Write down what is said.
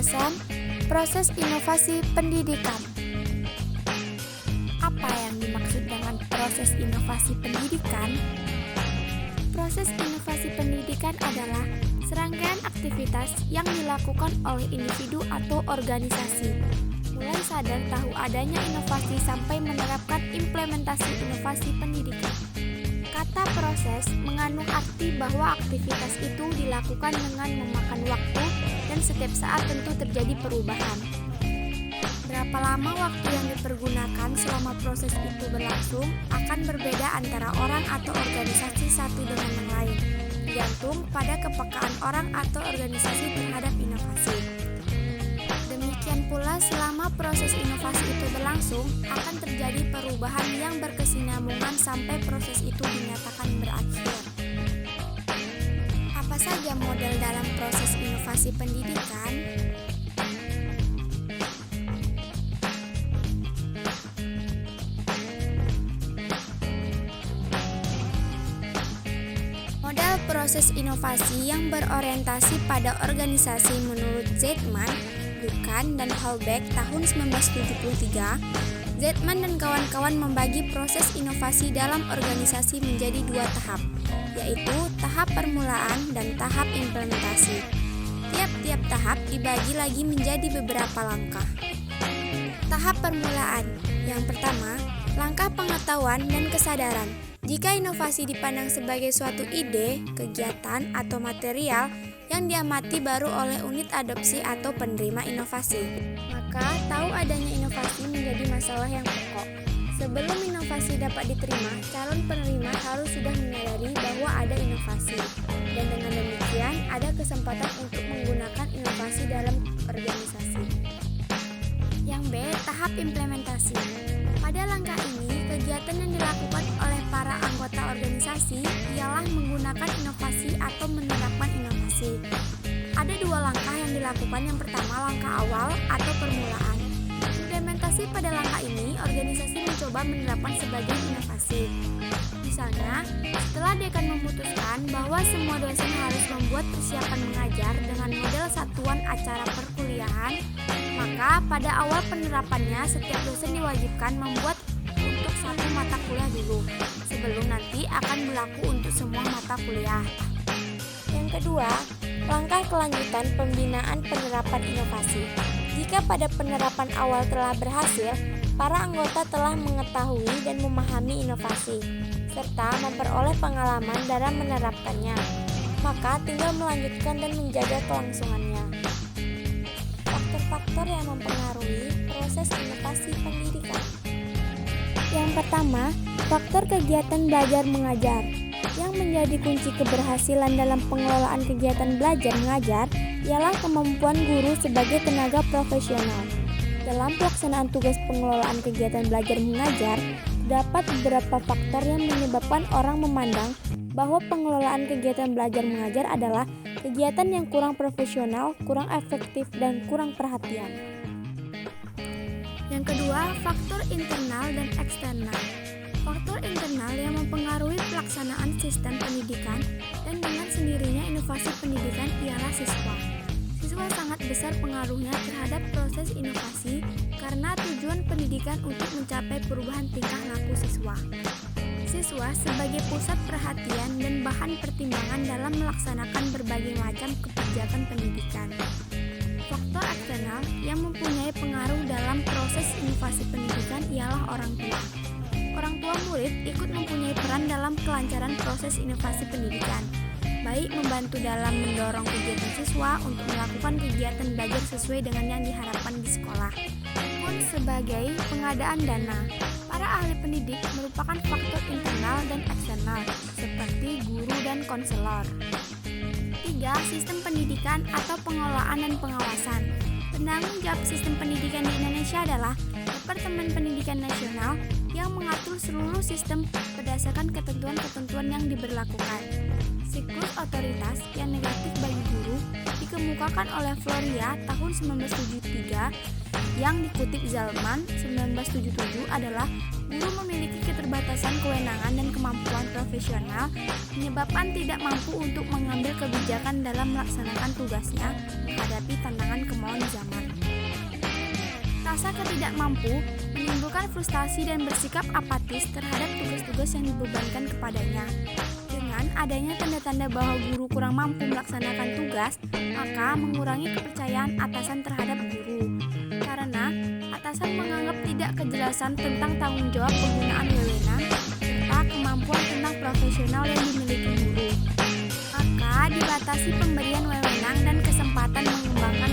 pembahasan proses inovasi pendidikan. Apa yang dimaksud dengan proses inovasi pendidikan? Proses inovasi pendidikan adalah serangkaian aktivitas yang dilakukan oleh individu atau organisasi, mulai sadar tahu adanya inovasi sampai menerapkan implementasi inovasi pendidikan. Kata proses mengandung arti bahwa aktivitas itu dilakukan dengan memakan waktu dan setiap saat tentu terjadi perubahan. Berapa lama waktu yang dipergunakan selama proses itu berlangsung akan berbeda antara orang atau organisasi satu dengan yang lain, tergantung pada kepekaan orang atau organisasi terhadap inovasi. Demikian pula selama proses inovasi itu berlangsung akan terjadi perubahan yang berkesinambungan sampai proses itu dinyatakan berakhir. Apa saja model dalam proses inovasi pendidikan? Model proses inovasi yang berorientasi pada organisasi menurut Zeitman, Buchan, dan Houellebecq tahun 1973, Zeitman dan kawan-kawan membagi proses inovasi dalam organisasi menjadi dua tahap, yaitu tahap permulaan dan tahap implementasi. Tiap-tiap tahap dibagi lagi menjadi beberapa langkah. Tahap permulaan. Yang pertama, langkah pengetahuan dan kesadaran. Jika inovasi dipandang sebagai suatu ide, kegiatan, atau material yang diamati baru oleh unit adopsi atau penerima inovasi, maka tahu adanya inovasi menjadi masalah yang pokok. Sebelum inovasi dapat diterima, calon penerima harus sudah menyadari bahwa ada inovasi, dan dengan demikian ada kesempatan untuk menggunakan inovasi dalam organisasi. Yang B, tahap implementasi. Pada langkah ini, kegiatan yang dilakukan oleh para anggota organisasi ialah menggunakan inovasi atau menerapkan inovasi. Ada dua langkah yang dilakukan. Yang pertama, langkah awal atau permulaan. Implementasi pada langkah ini, organisasi mencoba menerapkan sebagai inovasi. Misalnya, setelah dekan memutuskan bahwa semua dosen harus membuat persiapan mengajar dengan model satuan acara perkuliahan, maka pada awal penerapannya setiap dosen diwajibkan membuat untuk satu mata kuliah dulu, sebelum nanti akan berlaku untuk semua mata kuliah. Yang kedua, langkah kelanjutan pembinaan penerapan inovasi. Jika pada penerapan awal telah berhasil, para anggota telah mengetahui dan memahami inovasi, serta memperoleh pengalaman dalam menerapkannya, maka tinggal melanjutkan dan menjaga kelangsungannya. Faktor-faktor yang mempengaruhi proses inovasi pendidikan. Yang pertama, faktor kegiatan belajar mengajar. Yang menjadi kunci keberhasilan dalam pengelolaan kegiatan belajar mengajar ialah kemampuan guru sebagai tenaga profesional. Dalam pelaksanaan tugas pengelolaan kegiatan belajar mengajar, terdapat beberapa faktor yang menyebabkan orang memandang bahwa pengelolaan kegiatan belajar mengajar adalah kegiatan yang kurang profesional, kurang efektif, dan kurang perhatian. Yang kedua, faktor internal dan eksternal. Faktor internal yang mempengaruhi pelaksanaan sistem pendidikan dan dengan sendirinya inovasi pendidikan ialah siswa. Siswa sangat besar pengaruhnya terhadap proses inovasi karena tujuan pendidikan untuk mencapai perubahan tingkah laku siswa. Siswa sebagai pusat perhatian dan bahan pertimbangan dalam melaksanakan berbagai macam kebijakan pendidikan. Faktor eksternal yang mempunyai pengaruh dalam proses inovasi pendidikan ialah orang tua. Orang tua murid ikut mempunyai peran dalam kelancaran proses inovasi pendidikan, baik membantu dalam mendorong kegiatan siswa untuk melakukan kegiatan belajar sesuai dengan yang diharapkan di sekolah, maupun sebagai pengadaan dana. Para ahli pendidik merupakan faktor internal dan eksternal, seperti guru dan konselor. 3. Sistem pendidikan atau pengelolaan dan pengawasan. Penanggung jawab sistem pendidikan di Indonesia adalah Departemen Pendidikan Nasional yang mengatur seluruh sistem berdasarkan ketentuan-ketentuan yang diberlakukan. Siklus otoritas yang negatif bagi guru dikemukakan oleh Floria tahun 1973 yang dikutip Zalman 1977 adalah Guru memiliki keterbatasan kewenangan dan kemampuan profesional, menyebabkan tidak mampu untuk mengambil kebijakan dalam melaksanakan tugasnya menghadapi tantangan kemauan zaman. Rasa ketidakmampu menimbulkan frustasi dan bersikap apatis terhadap tugas-tugas yang dibebankan kepadanya. Dengan adanya tanda-tanda bahwa guru kurang mampu melaksanakan tugas, maka mengurangi kepercayaan atasan terhadap guru. Karena atasan menganggap tidak kejelasan tentang tanggung jawab penggunaan wewenang serta kemampuan tentang profesional yang dimiliki guru. Maka dibatasi pemberian wewenang dan kesempatan mengembangkan